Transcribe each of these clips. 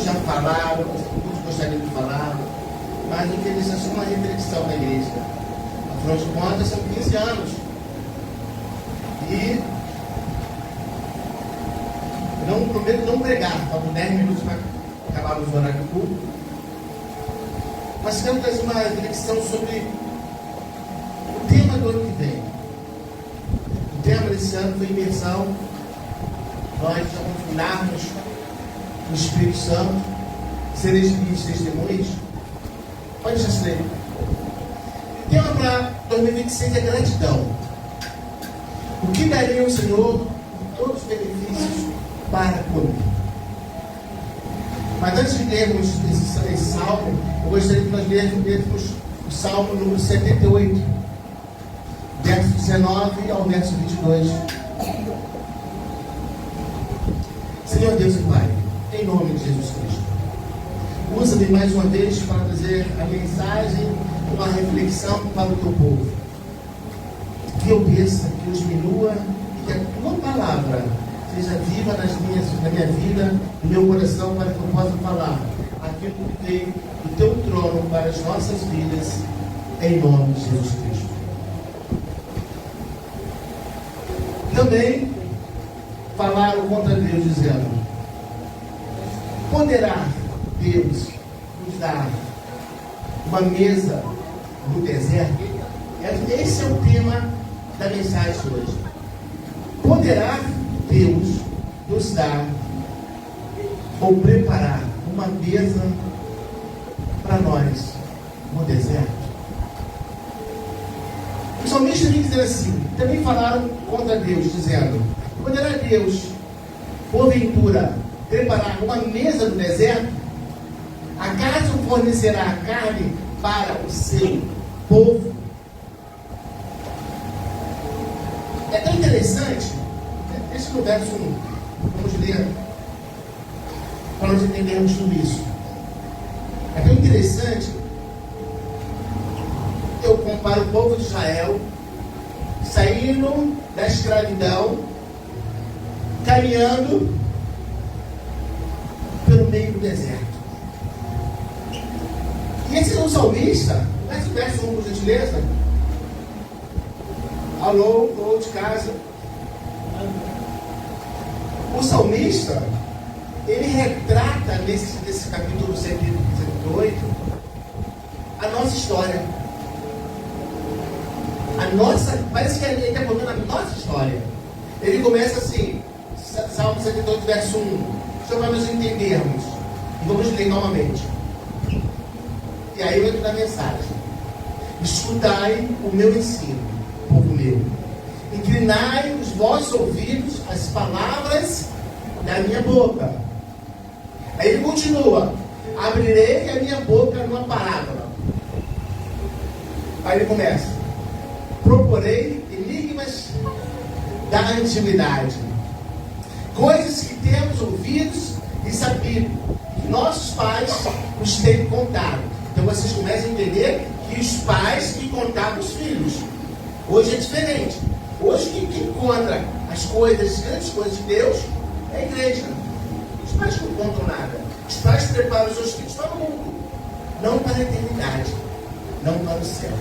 muitos já falaram, muitos gostariam de falar, mas o que eles é só uma reflexão da igreja. Afinal de contas, são 15 anos. E não prometo não pregar, faltam 10 minutos para acabar o horário do culto. Mas quero trazer uma reflexão sobre o tema do ano que vem. O tema desse ano foi imersão. Nós já confinarmos no Espírito Santo, sereis guias testemunhas. Pode deixar isso ler. O tema para 2026 é gratidão. O que daria ao Senhor por todos os benefícios para comigo? Mas antes de lermos esse salmo, eu gostaria que nós lêssemos o salmo número 78, verso 19 ao verso 22. Senhor Deus e Pai, em nome de Jesus Cristo, usa-me mais uma vez para trazer a mensagem, uma reflexão para o teu povo. Que eu desça, que eu diminua e que a tua palavra seja viva na minha vida, no meu coração, para que eu possa falar aquilo que veio do teu trono para as nossas vidas, em nome de Jesus Cristo. Também falaram contra Deus, dizendo: poderá Deus nos dar uma mesa no deserto? Esse é o tema da mensagem hoje. Poderá Deus nos dar ou preparar uma mesa para nós no deserto? O salmista vem dizer assim: também falaram contra Deus, dizendo: poderá Deus, porventura, preparar uma mesa no deserto? Acaso fornecerá carne para o seu povo? É tão interessante. Deixa no verso 1. Vamos ler para nós entendermos tudo isso. É tão interessante. Eu comparo o povo de Israel saindo da escravidão, caminhando pelo meio do deserto. E esse é o salmista. Verso 1, por gentileza. Alô, de casa. O salmista, ele retrata nesse capítulo 108 a nossa história. Parece que ele está contando a nossa história. Ele começa assim, Salmo 108, verso 1, só para nós entendermos. E vamos ler novamente. E aí eu entro na mensagem: escutai o meu ensino, povo meu. Inclinai os vossos ouvidos às palavras da minha boca. Aí ele continua: abrirei a minha boca numa parábola. Aí ele começa: proporei enigmas da antiguidade, coisas que temos ouvidos e sabido, que nossos pais nos têm contado. Então vocês começam a entender que os pais que contavam os filhos. Hoje é diferente. Hoje quem conta as grandes coisas de Deus é a igreja. Os pais não contam nada. Os pais preparam os seus filhos para o mundo, não para a eternidade, não para o céu.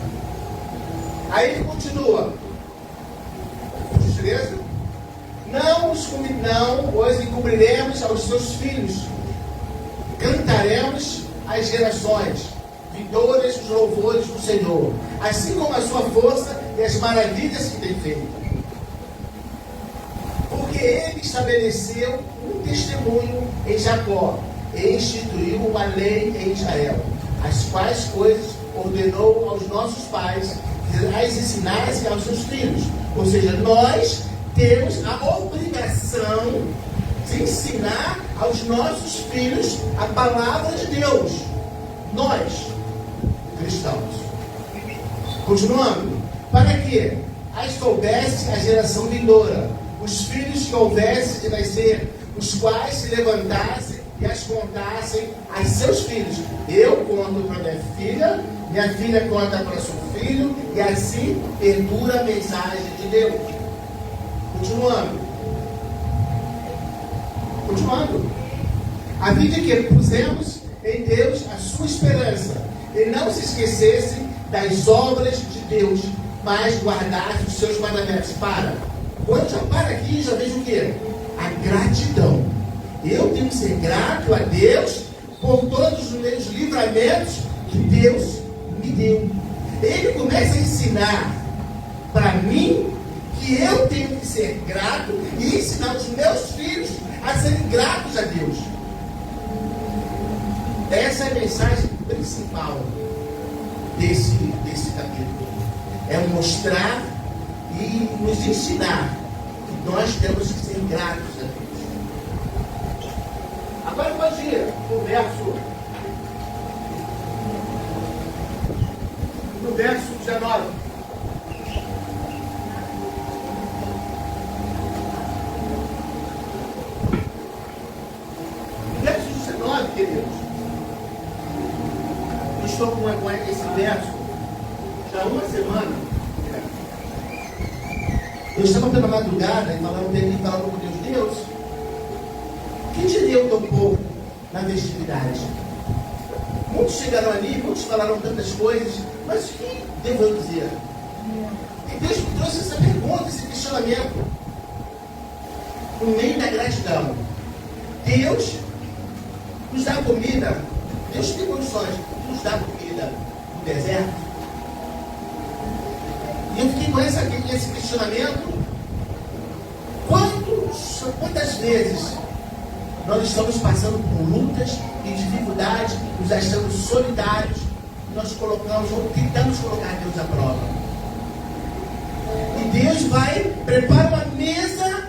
Aí ele continua. Beleza? Não os encobriremos aos seus filhos. Cantaremos às gerações vindouras os louvores do Senhor, assim como a sua força e as maravilhas que tem feito. Porque ele estabeleceu um testemunho em Jacó e instituiu uma lei em Israel, as quais coisas ordenou aos nossos pais as ensinassem aos seus filhos. Ou seja, nós temos a obrigação de ensinar aos nossos filhos a palavra de Deus. Nós, cristãos. Continuando. Para que as soubesse a geração vindoura, os filhos que houvesse de nascer, os quais se levantassem e as contassem a seus filhos. Eu conto para minha filha conta para seu filho, e assim perdura a mensagem de Deus. Continuando. a fim de que pusemos em Deus a sua esperança, e não se esquecesse das obras de Deus, mas guardasse os seus mandamentos. Quando já para aqui, já vejo o quê? A gratidão. Eu tenho que ser grato a Deus por todos os meus livramentos que Deus me deu. Ele começa a ensinar para mim que eu tenho que ser grato e ensinar os meus filhos a serem gratos a Deus. Essa é a mensagem principal desse capítulo. É mostrar e nos ensinar que nós temos que ser gratos a Deus. Agora pode ir no verso 19. No verso 19, queridos, eu estou com esse verso já há uma semana. Eu estava pela madrugada e falando com Deus, que diria eu tão pouco na festividade? Muitos chegaram ali, muitos falaram tantas coisas, mas o que devo eu dizer? E Deus me trouxe essa pergunta, esse questionamento, no meio da gratidão. Deus nos dá comida, Deus tem condições de nos dar comida no deserto. E eu fiquei com esse questionamento. Quantas vezes nós estamos passando por lutas e dificuldades, nos achando solitários, nós colocamos ou tentamos colocar Deus à prova. E Deus vai, prepara uma mesa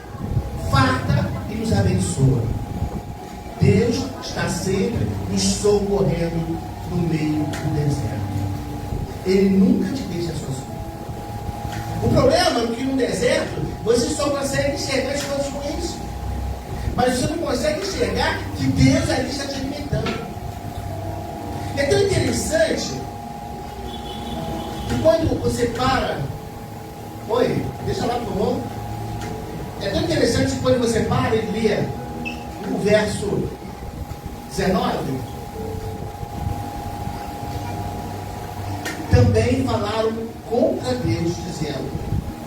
farta e nos abençoa. Deus está sempre nos socorrendo no meio do deserto. Ele nunca te deixa sozinho. O problema é que no deserto você só consegue enxergar as coisas ruins, mas você não consegue enxergar que Deus ali está te alimentando. É tão interessante que quando você para, deixa lá por favor. É tão interessante que quando você para e lê o verso 19, também falaram contra Deus, dizendo: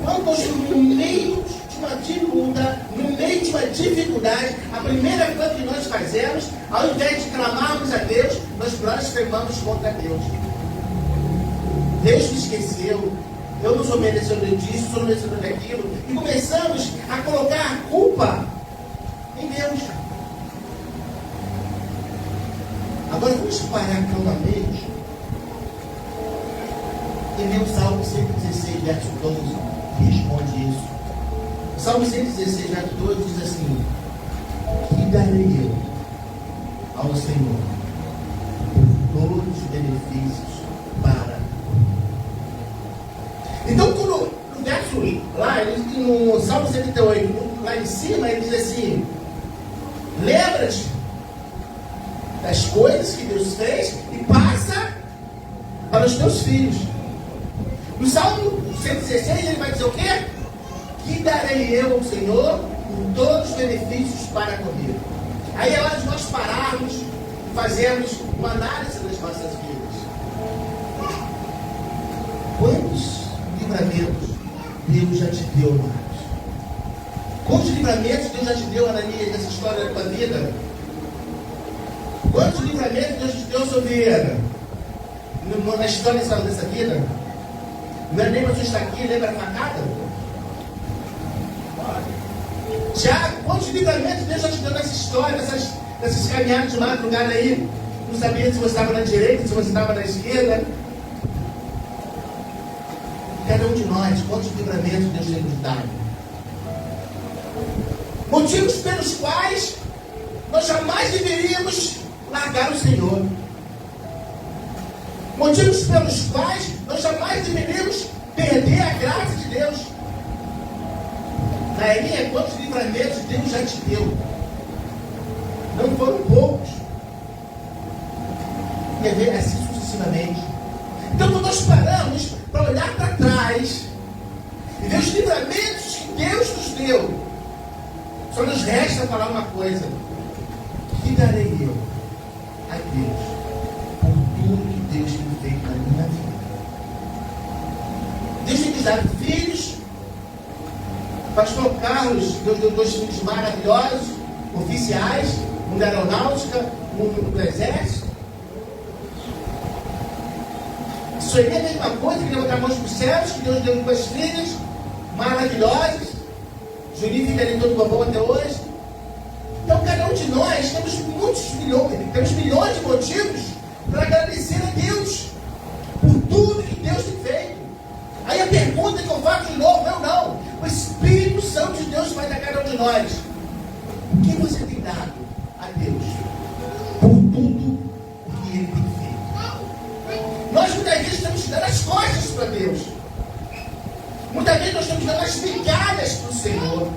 quando no meio de uma luta, no meio de uma dificuldade, a primeira coisa que nós fazemos, ao invés de clamarmos a Deus, nós blasfemamos contra Deus. Deus me esqueceu, eu não sou merecedor disso, sou merecedor daquilo, e começamos a colocar a culpa em Deus. Agora vamos parar calmamente e ver o Salmo 116, verso 12, que responde isso. O Salmo 116, verso 12 diz assim: que darei eu ao Senhor por todos os benefícios para. Então, no verso lá, no Salmo 78, lá em cima, ele diz assim: lembra-te das coisas que Deus fez e passa para os teus filhos. No Salmo 116, ele vai dizer o quê? Que darei eu ao Senhor por todos os benefícios para comigo. Aí é hora de nós pararmos e fazermos uma análise das nossas vidas. Quantos livramentos Deus já te deu, Marcos? Quantos livramentos Deus já te deu, Ananias, nessa história da tua vida? Quantos livramentos Deus te deu, Sofia? Na história dessa vida? Não é nem para você estar aqui, lembra a facada? Tiago, quantos livramentos Deus já te deu nessa história, nessas caminhadas de madrugada aí? Não sabia se você estava na direita, se você estava na esquerda. Cada um de nós, quantos livramentos Deus tem nos dado? Motivos pelos quais nós jamais deveríamos largar o Senhor. Motivos pelos quais nós jamais deveríamos perder a graça de Deus. Naelinha, quantos livramentos Deus já te deu? Não foram poucos. E assim sucessivamente. Então, quando nós paramos para olhar para trás e ver os livramentos que Deus nos deu, só nos resta falar uma coisa: que que darei eu a Deus por tudo que Deus tem feito na minha vida? Deus tem nos dado filhos. Pastor Carlos Deus deu 2 filhos maravilhosos, oficiais, um da aeronáutica, um do exército. Sonhei a mesma coisa, queria botar a mão para os céus, que Deus deu 2 filhas maravilhosas. Juninho fica ali todo bobão até hoje. Então, cada um de nós temos milhões de motivos para agradecer a Deus por tudo que Deus tem feito. Aí a pergunta que eu faço de novo, não. O Espírito Santo de Deus faz a cada um de nós. O que você tem dado a Deus por tudo o que Ele tem feito? Nós muitas vezes estamos dando as costas para Deus. Muitas vezes nós estamos dando as migalhas para o Senhor.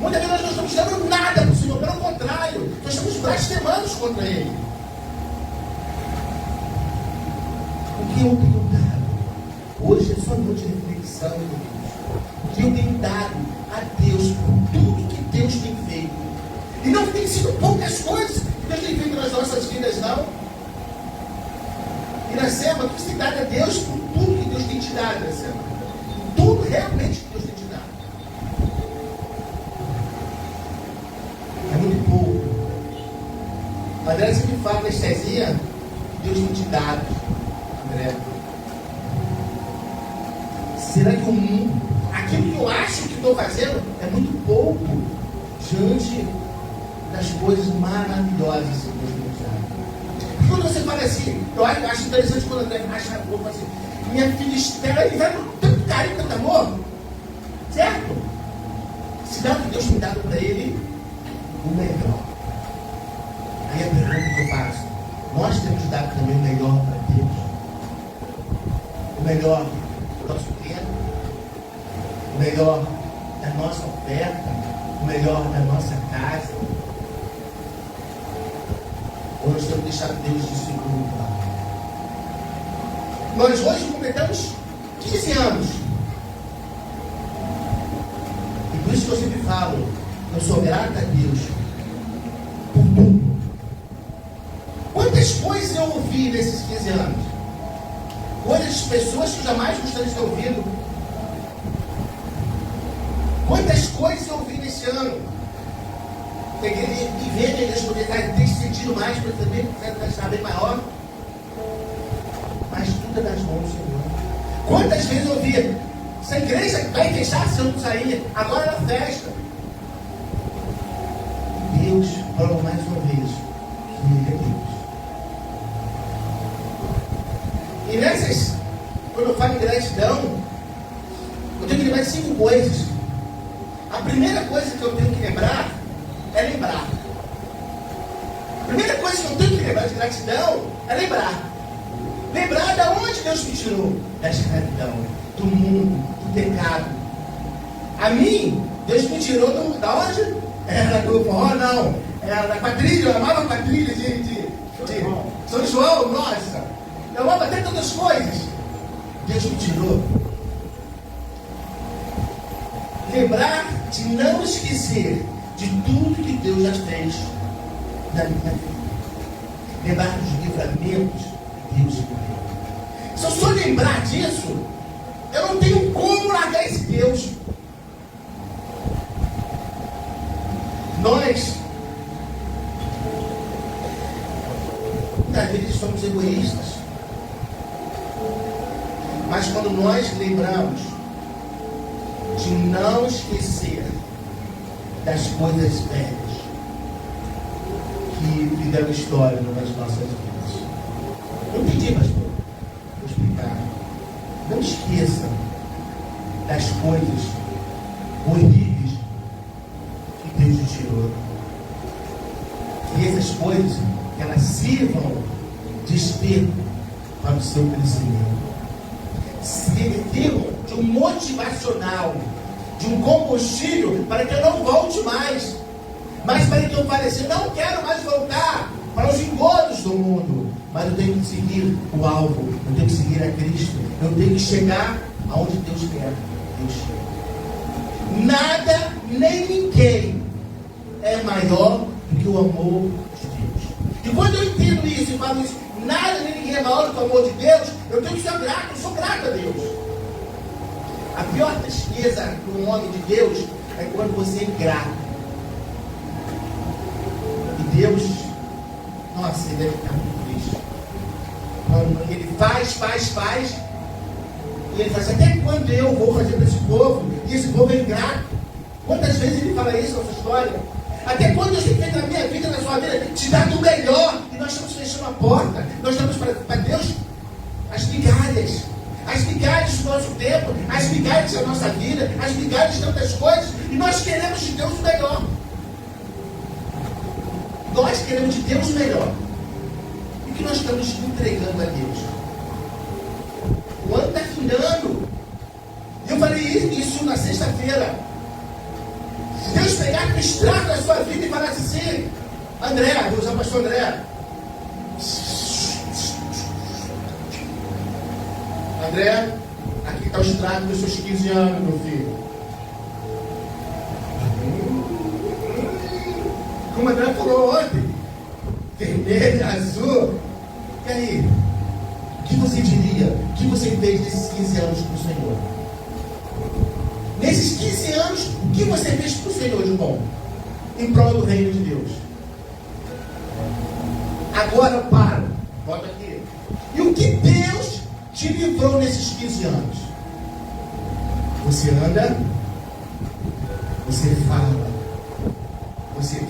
Muitas vezes nós não estamos dando nada para o Senhor. Pelo contrário, nós estamos blasfemando contra Ele. O que eu tenho dado? Hoje é só noite de reflexão, Deus. O que eu tenho dado a Deus por tudo que Deus tem feito. E não tem sido poucas coisas que Deus tem feito nas nossas vidas, não. E na semana, o que você tem dado a Deus por tudo que Deus tem te dado, na semana? Tudo realmente que Deus tem te dado. É muito pouco. A André sempre fala na estesia que Deus tem te dado, André. Será que o mundo, aquilo que eu acho que estou fazendo, é muito pouco diante das coisas maravilhosas que Deus tem te dado? Quando você fala assim, eu acho interessante quando André acha um pouco assim, minha filha Estela, ele vai com tanto carinho, tanto amor, certo? Se dá o que Deus tem dado para ele, o melhor. Aí a pergunta que eu faço, nós temos dado também o melhor para Deus? O melhor do nosso tempo, o melhor da nossa oferta, o melhor da nossa casa? Ou nós temos deixado Deus de segundo plano? Nós hoje completamos 15 anos. E por isso que eu sempre falo, eu sou grato a Deus por tudo. Quantas coisas eu ouvi nesses 15 anos? Coisas de pessoas que eu jamais gostaria de ter ouvido. Quantas coisas eu ouvi nesse ano? E ver a igreja poder ter sentido mais para também estar bem maior. Mas tudo é das mãos do Senhor. Quantas vezes eu ouvi, essa igreja vai fechar se eu não sair, agora é festa. Deus prova mais uma vez que Ele é Deus. E nessas, quando eu falo em gratidão, eu tenho que lembrar de 5 coisas. A primeira coisa que eu tenho que lembrar é lembrar. A primeira coisa que eu tenho que lembrar de gratidão é lembrar. Lembrar de onde Deus me tirou. Da escravidão, do mundo, do pecado. A mim, Deus me tirou da onde? Era do forró, não. Era da quadrilha, eu amava a quadrilha de São João, nossa. Eu amava até tantas coisas. Deus me tirou. Lembrar de não esquecer de tudo que Deus já fez na minha vida. Lembrar dos livramentos que Deus me deu. Se eu só lembrar disso, eu não tenho como largar esse Deus. Nós, muitas vezes, somos egoístas. Mas quando nós lembramos de não esquecer das coisas velhas que fizeram história nas nossas vidas. Eu pedi, pastor, vou explicar. Não esqueça das coisas horríveis que Deus te tirou. E essas coisas, elas sirvam de esterco para o seu crescimento. Sirvam de um motivacional, de um combustível para que eu não volte mais, mas para que eu fale assim, não quero mais voltar para os engodos do mundo, mas eu tenho que seguir o alvo, eu tenho que seguir a Cristo, eu tenho que chegar aonde Deus quer que eu chegue. Nada nem ninguém é maior do que o amor de Deus. entendo isso e falo isso, nada nem ninguém é maior do que o amor de Deus, eu tenho que ser grato, eu sou grato a Deus. A pior tristeza para um homem de Deus é quando você é grato. E Deus, nossa, ele deve ficar muito triste. Quando ele faz, e ele fala assim, até quando eu vou fazer para esse povo? E esse povo é ingrato. Quantas vezes ele fala isso na sua história? Até quando Deus tem feito na minha vida, na sua vida, te dá do melhor, e nós estamos fechando a porta, nós estamos para Deus as migalhas do nosso tempo, as migalhas da nossa vida, as migalhas de tantas coisas, e nós queremos de Deus o melhor. Nós queremos de Deus o melhor. E o que nós estamos entregando a Deus? O ano está findando. Eu falei isso na sexta-feira. Se Deus pegar o extrato da sua vida e falasse assim, André, vou usar o pastor André. André, aqui está o extrato dos seus 15 anos, meu filho. Como a André falou ontem, vermelho, azul. E aí? O que você diria? O que você fez nesses 15 anos para o Senhor? Nesses 15 anos, o que você fez para o Senhor de bom? Em prol do reino de Deus. Agora para. Volta aqui. E o que Deus te livrou nesses 15 anos? Você anda, você fala, você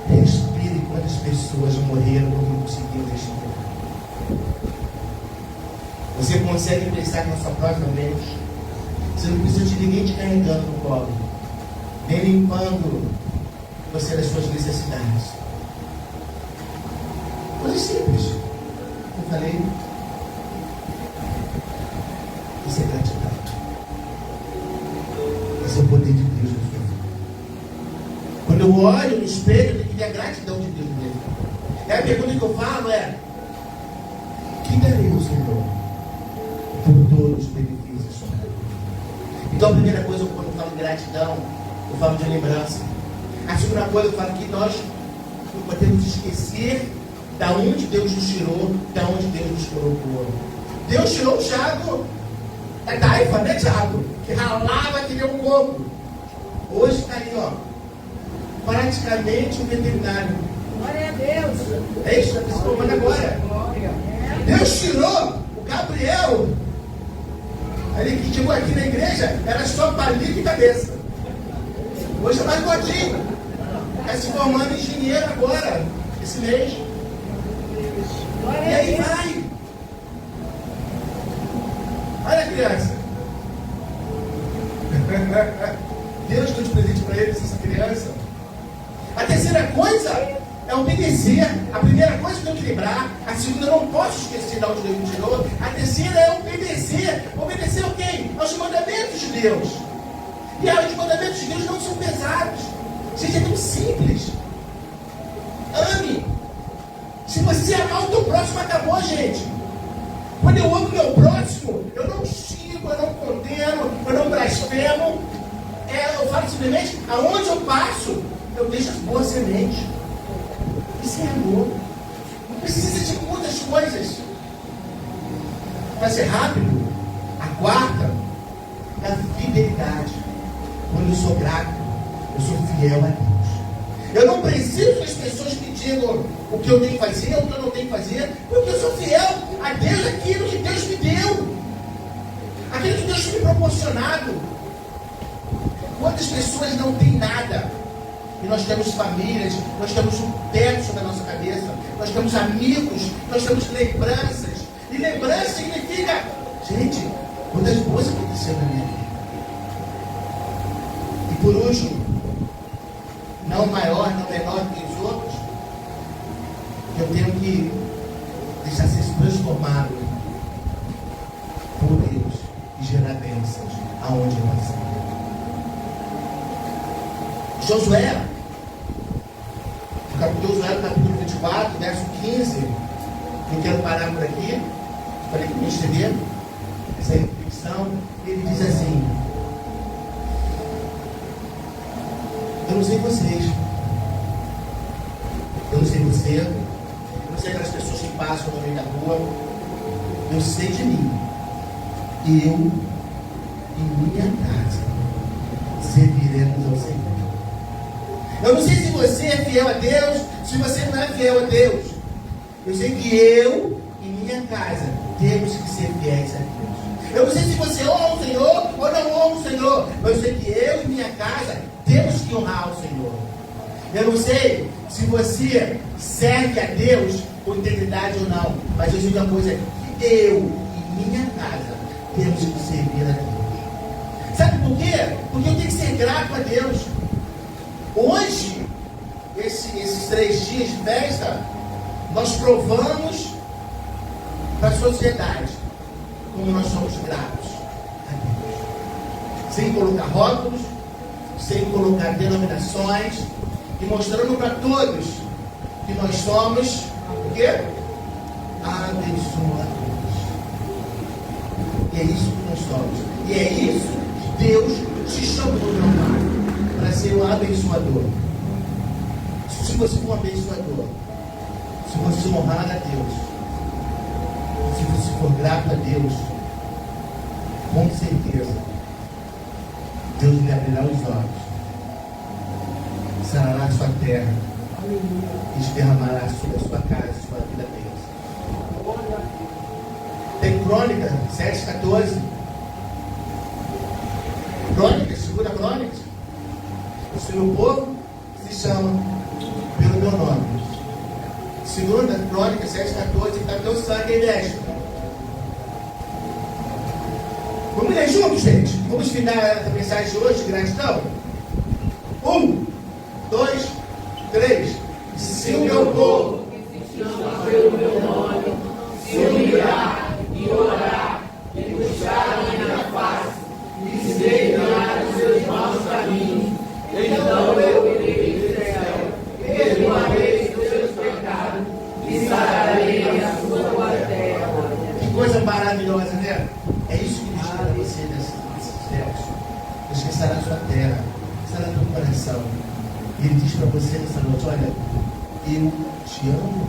respira. E quantas pessoas morreram porque não conseguiam respirar? Você consegue pensar na sua própria mente. Você não precisa de ninguém te carregando no colo, nem limpando você das suas necessidades. Coisa simples. Eu falei, isso é gratidão. Esse é o poder de Deus na sua vida. Quando eu olho no espelho, eu tenho que ver a gratidão de Deus mesmo. E a pergunta que eu falo é: que darei ao Senhor por todos os benefícios da sua vida? Então a primeira coisa, quando eu falo de gratidão, eu falo de lembrança. A segunda coisa, eu falo que nós não podemos esquecer da onde Deus nos tirou, da onde Deus nos colocou. Deus tirou o Tiago da taifa, né, Tiago? Que ralava que nem um coco. Hoje está aí, ó, praticamente um veterinário. Glória a Deus. É isso que está se formando agora. Glória. Deus tirou o Gabriel. Ele que chegou aqui na igreja, era só palito e cabeça. Hoje é mais gordinho. Está se formando engenheiro agora, esse mês. E aí vai. Olha a criança. Deus deu de presente para eles, essa criança. A terceira coisa é obedecer. A primeira coisa que eu tenho que lembrar. A segunda eu não posso esquecer de onde Deus me tirou. A terceira é obedecer. Obedecer a quem? Aos mandamentos de Deus. E os mandamentos de Deus não são pesados. Gente, é tão simples. Ame. Se você amar o teu próximo, acabou, gente. Quando eu amo o meu próximo, eu não xingo, eu não condeno, eu não blasfemo. Eu falo simplesmente, aonde eu passo, eu deixo as boas sementes. Isso é amor. Não precisa de muitas coisas. Vai ser rápido. A quarta é a fidelidade. Quando eu sou grato, eu sou fiel a Deus. Eu não preciso que as pessoas me digam o que eu tenho que fazer, o que eu não tenho que fazer, porque eu sou fiel a Deus, aquilo que Deus me deu, aquilo que Deus me proporcionado. Quantas pessoas não têm nada? E nós temos famílias, nós temos um teto sobre a nossa cabeça, nós temos amigos, nós temos lembranças. E lembrança significa, gente, quantas coisas aconteceram na minha vida. E por último, não maior, não menor que os outros, eu tenho que deixar ser transformado por Deus e gerar bênçãos aonde eu passar. Josué, Josué, capítulo 24, verso 15, eu quero parar por aqui, falei que me estender essa reflexão. Ele diz assim: eu não sei vocês, eu não sei você, Eu não sei aquelas pessoas que passam no meio da rua. Eu sei de mim. Eu e minha casa serviremos ao Senhor. Eu não sei se você é fiel a Deus, se você não é fiel a Deus. Eu sei que eu e minha casa temos que ser fiéis a Deus. Eu não sei se você honra o Senhor ou não honra o Senhor, mas eu sei que eu e minha casa temos que honrar o Senhor. Eu não sei se você serve a Deus com integridade ou não, mas eu sei uma coisa, que eu e minha casa temos que servir a Deus. Sabe por quê? Porque eu tenho que ser grato a Deus. Hoje, esses 3 dias de festa, nós provamos para a sociedade como nós somos gratos a Deus. Sem colocar rótulos, sem colocar denominações, e mostrando para todos que nós somos o quê? Abençoadores. E é isso que nós somos. E é isso que Deus te chamou, meu Pai, para ser um abençoador. Se você for um abençoador, se você honrar a Deus, se você for grato a Deus, com certeza Deus lhe abrirá os olhos, sarará a sua terra e derramará sobre a sua casa, sua vida bênção. Tem Crônica 7,14. Crônicas, segunda Crônicas. O meu povo se chama pelo meu nome. Segunda Crônica 7,14, está teu sangue aí dentro. Vamos ler juntos, gente? Vamos finalizar a mensagem de hoje de gratidão? 1, 2, 3. Se o meu povo Que se chama pelo meu nome, se humilhar e orar, e buscar a minha face, e se desviar dos seus maus caminhos, então eu irei do céu, perdoarei os seus pecados e sararei a sua terra. Que coisa maravilhosa, né? É isso que Deus quer para você nesses céus. Deus quer sarar a sua terra, sarar teu coração. E Ele diz para você nessa noite: olha, eu te amo,